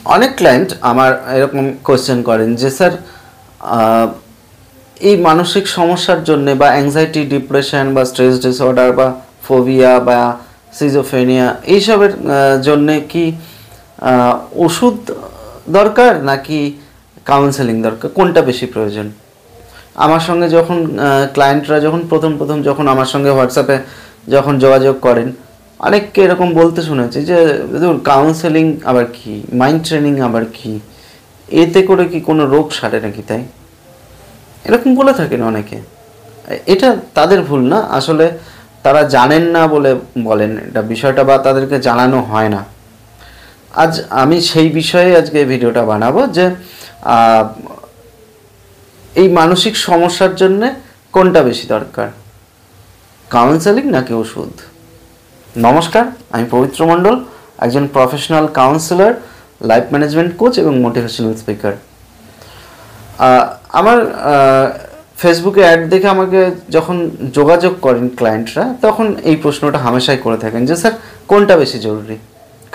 অনেক ক্লায়েন্ট আমার এরকম কোয়েশ্চেন করেন যে স্যার এই মানসিক সমস্যার জন্য বা অ্যাংজাইটি, ডিপ্রেশন বা স্ট্রেস ডিসঅর্ডার বা ফোবিয়া বা সিজোফ্রেনিয়া এইসবের জন্যে কি ওষুধ দরকার নাকি কাউন্সেলিং দরকার, কোনটা বেশি প্রয়োজন? আমার সঙ্গে যখন ক্লায়েন্টরা যখন প্রথম যখন আমার সঙ্গে হোয়াটসঅ্যাপে যখন যোগাযোগ করেন, অনেককে এরকম বলতে শুনেছি যে ধরুন কাউন্সেলিং আবার কি, মাইন্ড ট্রেনিং আবার কি, এতে করে কি কোনো রোগ সারে নাকি? তাই এরকম বলে থাকেন অনেকে। এটা তাদের ভুল না, আসলে তারা জানেন না বলে বলেন এটা বিষয়টা, বা তাদেরকে জানানো হয় না। আজ আমি সেই বিষয়ে আজকে ভিডিওটা বানাবো যে এই মানসিক সমস্যার জন্য কোনটা বেশি দরকার, কাউন্সেলিং নাকি ওষুধ? নমস্কার, আমি পবিত্র মণ্ডল, একজন professional councillor, life management coach এবং মোটিভেশনাল স্পিকার। আমার ফেসবুকে অ্যাড দেখে আমাকে যখন যোগাযোগ করেন ক্লায়েন্টরা, তখন এই প্রশ্নটা হামেশাই করে থাকেন যে স্যার কোনটা বেশি জরুরি,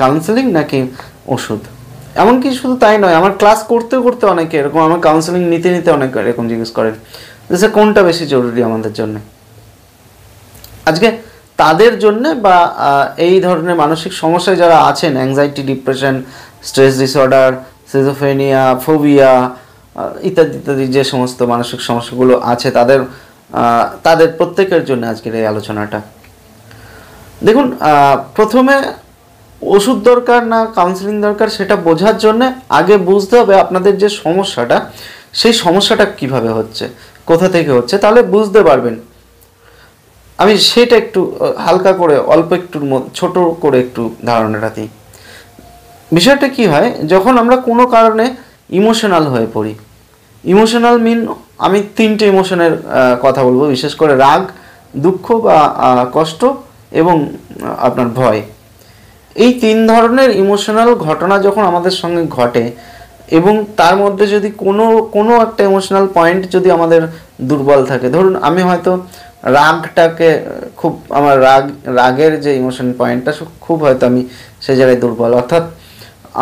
কাউন্সেলিং নাকি ওষুধ? এমনকি শুধু তাই নয়, আমার ক্লাস করতে করতে অনেকে এরকম, আমার কাউন্সেলিং নিতে নিতে অনেক এরকম জিজ্ঞেস করেন যে স্যার কোনটা বেশি জরুরি আমাদের জন্য। আজকে তাদের জন্যে বা এই ধরনের মানসিক সমস্যায় যারা আছেন, anxiety, depression, stress disorder, schizophrenia, phobia ইত্যাদি ইত্যাদি যে সমস্ত মানসিক সমস্যাগুলো আছে, তাদের প্রত্যেকের জন্য আজকের এই আলোচনাটা। দেখুন, প্রথমে ওষুধ দরকার না কাউন্সেলিং দরকার সেটা বোঝার জন্য আগে বুঝতে হবে আপনাদের যে সমস্যাটা, সেই সমস্যাটা কিভাবে হচ্ছে, কোথা থেকে হচ্ছে, তাহলে বুঝতে পারবেন। আমি সেটা একটু হালকা করে অল্প একটু ছোট করে একটু ধারণাটা দিই। বিষয়টা কি হয়, যখন আমরা কোনো কারণে ইমোশনাল হয়ে পড়ি, ইমোশনাল আমি তিনটে ইমোশনের কথা বলবো, বিশেষ করে রাগ, দুঃখ বা কষ্ট এবং আপনার ভয়। এই তিন ধরনের ইমোশনাল ঘটনা যখন আমাদের সঙ্গে ঘটে এবং তার মধ্যে যদি কোনো একটা ইমোশনাল পয়েন্ট যদি আমাদের দুর্বল থাকে, ধরুন আমি হয়তো রাগটাকে খুব, আমার রাগের যে ইমোশন পয়েন্টটা খুব হয়তো আমি সেই জায়গায় দুর্বল, অর্থাৎ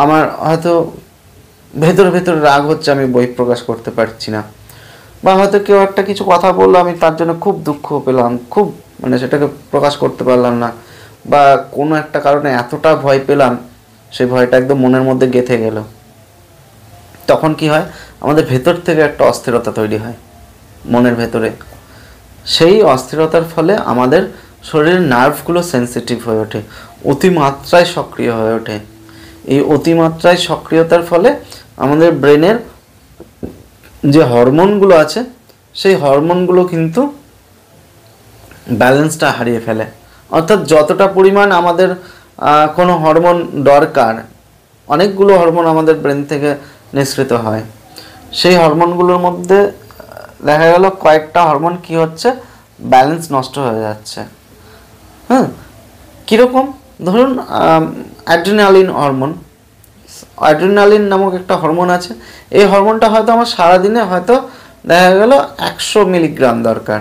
আমার হয়তো ভেতর রাগ হচ্ছে, আমি বহিঃপ্রকাশ করতে পারছি না, বা হয়তো কেউ একটা কিছু কথা বললো, আমি তার জন্য খুব দুঃখ পেলাম, খুব সেটাকে প্রকাশ করতে পারলাম না, বা কোনো একটা কারণে এতটা ভয় পেলাম, সেই ভয়টা একদম মনের মধ্যে গেঁথে গেল। তখন কি হয়, আমাদের ভেতর থেকে একটা অস্থিরতা তৈরি হয় মনের ভেতরে। সেই অস্থিরতার ফলে আমাদের শরীরের নার্ভগুলো সেন্সিটিভ হয়ে ওঠে, অতিমাত্রায় সক্রিয় হয়ে ওঠে। এই অতিমাত্রায় সক্রিয়তার ফলে আমাদের ব্রেনের যে হরমোনগুলো আছে, সেই হরমোনগুলো কিন্তু ব্যালেন্সটা হারিয়ে ফেলে। অর্থাৎ যতটা পরিমাণ আমাদের কোনো হরমোন দরকার, অনেকগুলো হরমোন আমাদের ব্রেন থেকে নিঃসৃত হয়, সেই হরমোনগুলোর মধ্যে দেখা গেল কয়েকটা হরমোন কি হচ্ছে, ব্যালেন্স নষ্ট হয়ে যাচ্ছে। হ্যাঁ, কীরকম? ধরুন অ্যাড্রিনালিন হরমোন, অ্যাড্রিনালিন নামক একটা হরমোন আছে। এই হরমোনটা হয়তো আমার সারাদিনে হয়তো দেখা গেল 100 মিলিগ্রাম দরকার,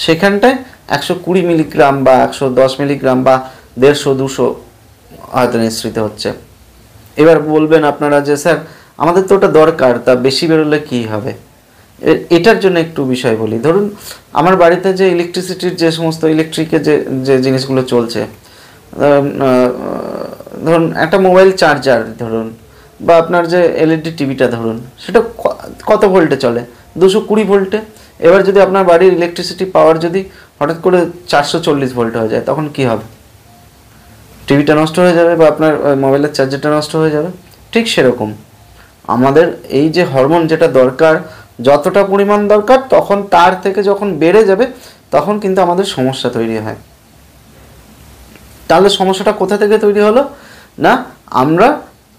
সেখানটায় 120 মিলিগ্রাম বা 110 মিলিগ্রাম বা 150-200 হয়তো নিঃসৃত হচ্ছে। এবার বলবেন আপনারা যে স্যার আমাদের তো ওটা দরকার, তা বেশি বেরোলে কী হবে? এটার জন্য একটু বিষয় বলি। ধরুন আমার বাড়িতে যে ইলেকট্রিসিটির যে সমস্ত ইলেকট্রিকের যে জিনিসগুলো চলছে, ধরুন একটা মোবাইল চার্জার ধরুন, বা আপনার যে এলইডি টিভিটা ধরুন, সেটা কত ভোল্টে চলে? 220 ভোল্টে। এবার যদি আপনার বাড়ির ইলেকট্রিসিটি পাওয়ার যদি হঠাৎ করে 440 ভোল্ট হয়ে যায়, তখন কি হবে? টিভিটা নষ্ট হয়ে যাবে বা আপনার মোবাইলের চার্জারটা নষ্ট হয়ে যাবে। ঠিক সেরকম আমাদের এই যে হরমোন যেটা দরকার, যতটা পরিমাণ দরকার, তখন তার থেকে যখন বেড়ে যাবে, তখন কিন্তু আমাদের সমস্যা তৈরি হয়। তাহলে সমস্যাটা কোথা থেকে তৈরি হলো না, আমরা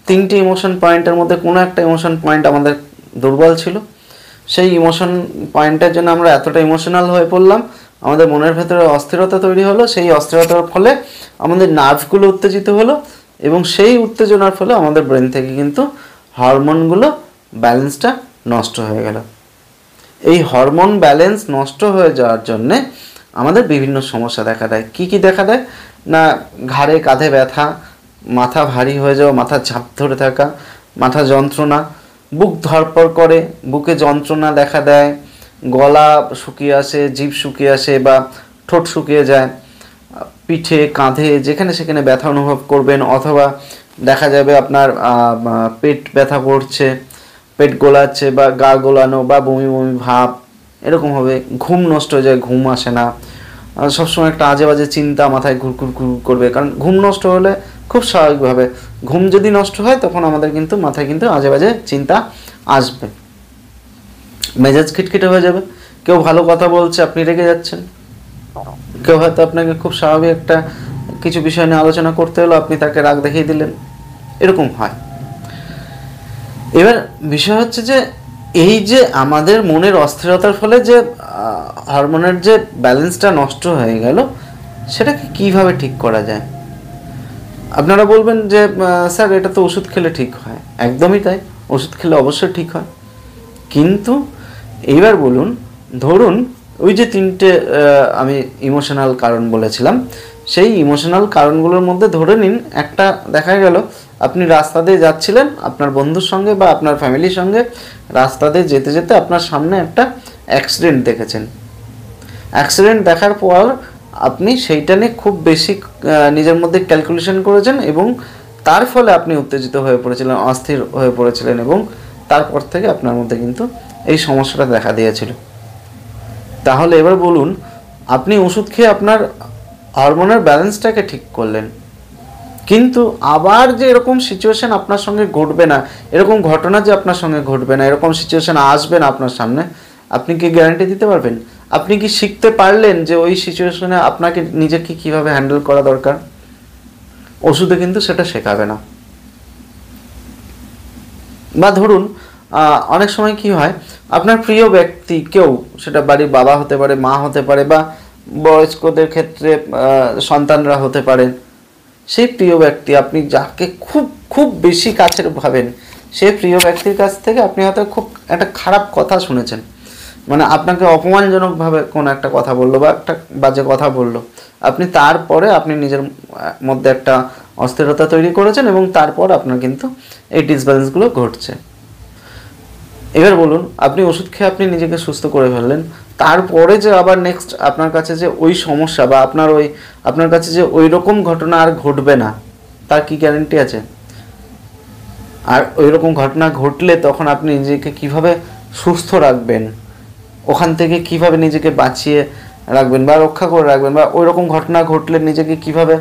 তিনটে ইমোশন পয়েন্টের মধ্যে কোনো একটা ইমোশন পয়েন্ট আমাদের দুর্বল ছিল, সেই ইমোশন পয়েন্টের জন্য আমরা এতটা ইমোশনাল হয়ে পড়লাম, আমাদের মনের ভেতরে অস্থিরতা তৈরি হলো, সেই অস্থিরতার ফলে আমাদের নার্ভগুলো উত্তেজিত হলো এবং সেই উত্তেজনার ফলে আমাদের ব্রেন থেকে কিন্তু হরমোনগুলো ব্যালেন্সটা নষ্ট হয়ে গেল। এই হরমোন ব্যালেন্স নষ্ট হয়ে যাওয়ার জন্যে আমাদের বিভিন্ন সমস্যা দেখা দেয়। কি কি দেখা দেয় না, ঘাড়ে কাঁধে ব্যথা, মাথা ভারী হয়ে যাওয়া, মাথা ঝাঁপ ধরে থাকা, মাথা যন্ত্রণা, বুক ধড়ফড় করে, বুকে যন্ত্রণা দেখা দেয়, গলা শুকিয়ে আসে, জিভ শুকিয়ে আসে বা ঠোঁট শুকিয়ে যায়, পিঠে কাঁধে যেখানে সেখানে ব্যথা অনুভব করবেন, অথবা দেখা যাবে আপনার পেট ব্যথা করছে, পেট গোলাচ্ছে বা গা গোলানো বা বমি বমি ভাব এরকম হবে। ঘুম নষ্ট হয়ে যায়, ঘুম আসে না, সবসময় একটা আজে বাজে চিন্তা মাথায় ঘুরঘুর করবে, কারণ ঘুম নষ্ট হলে খুব স্বাভাবিকভাবে, ঘুম যদি নষ্ট হয় তখন আমাদের কিন্তু মাথায় কিন্তু আজে বাজে চিন্তা আসবে। মেজাজ খিটখিটে হয়ে যাবে, কেউ ভালো কথা বলছে আপনি রেগে যাচ্ছেন, কেউ হয়তো আপনাকে খুব স্বাভাবিক একটা কিছু বিষয় নিয়ে আলোচনা করতে হলো, আপনি তাকে রাগ দেখিয়ে দিলেন, এরকম হয়। এবার বিষয় হচ্ছে যে এই যে আমাদের মনের অস্থিরতার ফলে যে হরমোনের যে ব্যালেন্সটা নষ্ট হয়ে গেল, সেটাকে কিভাবে ঠিক করা যায়? আপনারা বলবেন যে স্যার এটা তো ওষুধ খেলে ঠিক হয়। একদমই তাই, ওষুধ খেলে অবশ্যই ঠিক হয়। কিন্তু এইবার বলুন, ধরুন ওই যে তিনটে আমি ইমোশনাল কারণ বলেছিলাম, সেই ইমোশনাল কারণগুলোর মধ্যে ধরে নিন একটা দেখা গেল আপনি রাস্তা দিয়ে যাচ্ছিলেন আপনার বন্ধুর সঙ্গে বা আপনার ফ্যামিলির সঙ্গে, রাস্তা দিয়ে যেতে যেতে আপনার সামনে একটা অ্যাক্সিডেন্ট দেখেছেন। অ্যাক্সিডেন্ট দেখার পর আপনি সেইটা নিয়ে খুব বেশি নিজের মধ্যে ক্যালকুলেশন করেছেন এবং তার ফলে আপনি উত্তেজিত হয়ে পড়েছিলেন, অস্থির হয়ে পড়েছিলেন এবং তারপর থেকে আপনার মধ্যে কিন্তু এই সমস্যাটা দেখা দিয়েছিল। তাহলে এবার বলুন, আপনি ওষুধ খেয়ে আপনার হরমোনের ব্যালেন্সটাকে ঠিক করলেন, কিন্তু আবার যে এরকম সিচুয়েশন আপনার সঙ্গে ঘটবে না, এরকম ঘটনা যে আপনার সঙ্গে ঘটবে না, এরকম সিচুয়েশন আসবে না আপনার সামনে, আপনি কি গ্যারান্টি দিতে পারবেন? আপনি কি শিখতে পারলেন যে ওই সিচুয়েশনে আপনাকে নিজেকে কিভাবে হ্যান্ডেল করা দরকার? ওষুধে কিন্তু সেটা শেখাবে না। বা ধরুন অনেক সময় কি হয়, আপনার প্রিয় ব্যক্তি কেউ, সেটা বাড়ির বাবা হতে পারে, মা হতে পারে, বা বয়স্কদের ক্ষেত্রে সন্তানরা হতে পারে, সেই প্রিয় ব্যক্তি আপনি যাকে খুব খুব বেশি কাছের ভাবেন, সেই প্রিয় ব্যক্তির কাছ থেকে আপনি হয়তো খুব একটা খারাপ কথা শুনেছেন, মানে আপনাকে অপমানজনকভাবে কোনো একটা কথা বললো বা একটা বাজে কথা বললো, আপনি তারপরে আপনি নিজের মধ্যে একটা অস্থিরতা তৈরি করেছেন এবং তারপর আপনার কিন্তু এই ডিসব্যালেন্সগুলো ঘটছে। এবার বলুন, আপনি ওষুধ খেয়ে আপনি নিজেকে সুস্থ করে ফেললেন, তারপরে যে আবার নেক্সট আপনার কাছে যে ওই সমস্যা বা আপনার কাছে যে ওই রকম ঘটনা আর ঘটবে না, তার কি গ্যারান্টি আছে? আর ওই রকম ঘটনা ঘটলে তখন আপনি নিজেকে কিভাবে সুস্থ রাখবেন, ওখান থেকে কিভাবে নিজেকে বাঁচিয়ে রাখবেন বা রক্ষা করে রাখবেন, বা ওই রকম ঘটনা ঘটলে নিজেকে কিভাবে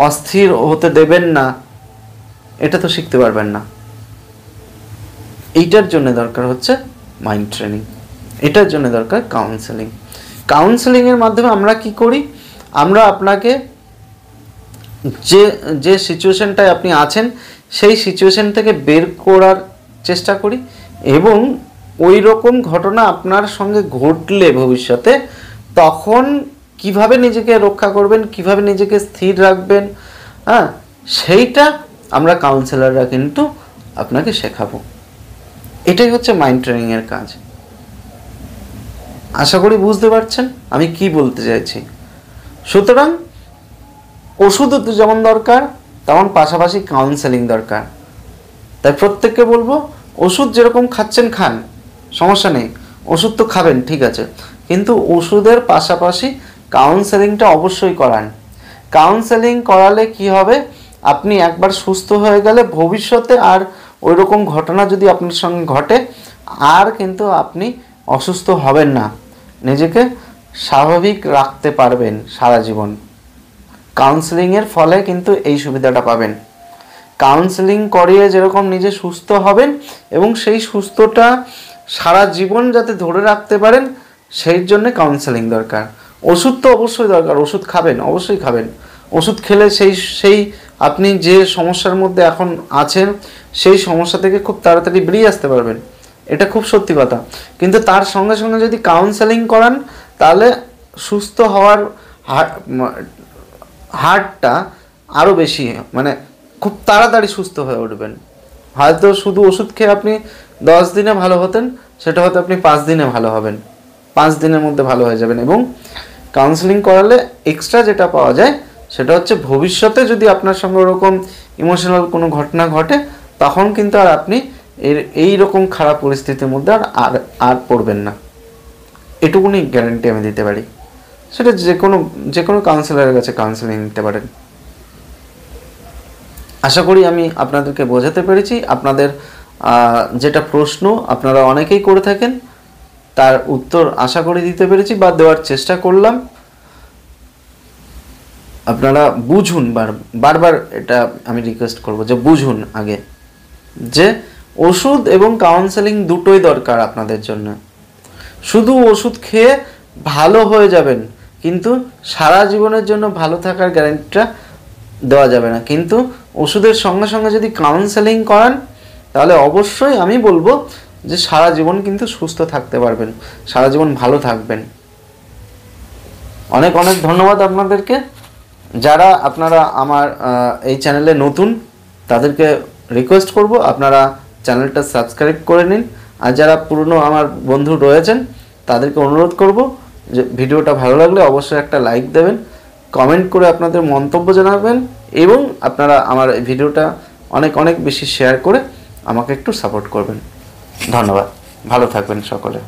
অস্থির হতে দেবেন না, এটা তো শিখতে পারবেন না। এইটার জন্য দরকার হচ্ছে মাইন্ড ট্রেনিং, এটার জন্য দরকার কাউন্সেলিং। কাউন্সেলিংয়ের মাধ্যমে আমরা কি করি, আমরা আপনাকে যে সিচুয়েশনটায় আপনি আছেন সেই সিচুয়েশন থেকে বের করার চেষ্টা করি, এবং ওই রকম ঘটনা আপনার সঙ্গে ঘটলে ভবিষ্যতে তখন কিভাবে নিজেকে রক্ষা করবেন, কিভাবে নিজেকে স্থির রাখবেন, হ্যাঁ, সেইটা আমরা কাউন্সেলররা কিন্তু আপনাকে শেখাবো। এটাই হচ্ছে মাইন্ড ট্রেনিংয়ের কাজ। আশা করি বুঝতে পারছেন আমি কি বলতে চাইছি। সুতরাং ওষুধও তো যেমন দরকার, তেমন পাশাপাশি কাউন্সেলিং দরকার। তাই প্রত্যেককে বলবো, ওষুধ যেরকম খাচ্ছেন খান, সমস্যা নেই, ওষুধ তো খাবেন ঠিক আছে, কিন্তু ওষুধের পাশাপাশি কাউন্সেলিংটা অবশ্যই করান। কাউন্সেলিং করালে কি হবে, আপনি একবার সুস্থ হয়ে গেলে ভবিষ্যতে আর ওই রকম ঘটনা যদি আপনার সঙ্গে ঘটে, আর কিন্তু আপনি অসুস্থ হবেন না, নিজেকে স্বাভাবিক রাখতে পারবেন সারা জীবন। কাউন্সেলিংয়ের ফলে কিন্তু এই সুবিধাটা পাবেন। কাউন্সেলিং করিয়ে যেরকম নিজে সুস্থ হবেন এবং সেই সুস্থটা সারা জীবন যাতে ধরে রাখতে পারেন, সেই জন্য কাউন্সেলিং দরকার। ওষুধ তো অবশ্যই দরকার, ওষুধ খাবেন, অবশ্যই খাবেন। ওষুধ খেলে সেই আপনি যে সমস্যার মধ্যে এখন আছেন সেই সমস্যা থেকে খুব তাড়াতাড়ি বেরিয়ে আসতে পারবেন, এটা খুব সত্যি কথা। কিন্তু তার সঙ্গে সঙ্গে যদি কাউন্সেলিং করান, তাহলে সুস্থ হওয়ার হারটা আরও বেশি, মানে খুব তাড়াতাড়ি সুস্থ হয়ে উঠবেন। হয়তো শুধু ওষুধ খেয়ে আপনি 10 দিনে ভালো হতেন, সেটা হয়তো আপনি 5 দিনে ভালো হবেন, 5 দিনের মধ্যে ভালো হয়ে যাবেন। এবং কাউন্সেলিং করালে এক্সট্রা যেটা পাওয়া যায় সেটা হচ্ছে ভবিষ্যতে যদি আপনার সঙ্গে ওরকম ইমোশনাল কোনো ঘটনা ঘটে, তখন কিন্তু আর আপনি এই রকম খারাপ পরিস্থিতির মধ্যে আর পড়বেন না, এটুকুনি গ্যারান্টি আমি দিতে পারি। সেটা যে কোনো কাউন্সিলরের কাছে কাউন্সেলিং নিতে পারেন। আশা করি আমি আপনাদেরকে বোঝাতে পেরেছি। আপনাদের যেটা প্রশ্ন আপনারা অনেকেই করে থাকেন, তার উত্তর আশা করি দিতে পেরেছি বা দেওয়ার চেষ্টা করলাম। আপনারা বুঝুন, বারবার এটা আমি রিকোয়েস্ট করব যে বুঝুন আগে, যে ওষুধ এবং কাউন্সেলিং দুটোই দরকার আপনাদের জন্য। শুধু ওষুধ খেয়ে ভালো হয়ে যাবেন, কিন্তু সারা জীবনের জন্য ভালো থাকার গ্যারান্টিটা দেওয়া যাবে না। কিন্তু ওষুধের সঙ্গে সঙ্গে যদি কাউন্সেলিং করান, তাহলে অবশ্যই আমি বলবো যে সারা জীবন কিন্তু সুস্থ থাকতে পারবেন, সারা জীবন ভালো থাকবেন। অনেক অনেক ধন্যবাদ আপনাদেরকে। যারা আপনারা আমার এই চ্যানেলে নতুন, তাদেরকে রিকোয়েস্ট করব আপনারা চ্যানেলটা সাবস্ক্রাইব করে নিন। আর যারা পুরনো আমার বন্ধু রয়েছেন, তাদেরকে অনুরোধ করব যে ভিডিওটা ভালো লাগলে অবশ্যই একটা লাইক দেবেন, কমেন্ট করে আপনাদের মন্তব্য জানাবেন, এবং আপনারা আমার এই ভিডিওটা অনেক অনেক বেশি শেয়ার করে আমাকে একটু সাপোর্ট করবেন। ধন্যবাদ, ভালো থাকবেন সকলে।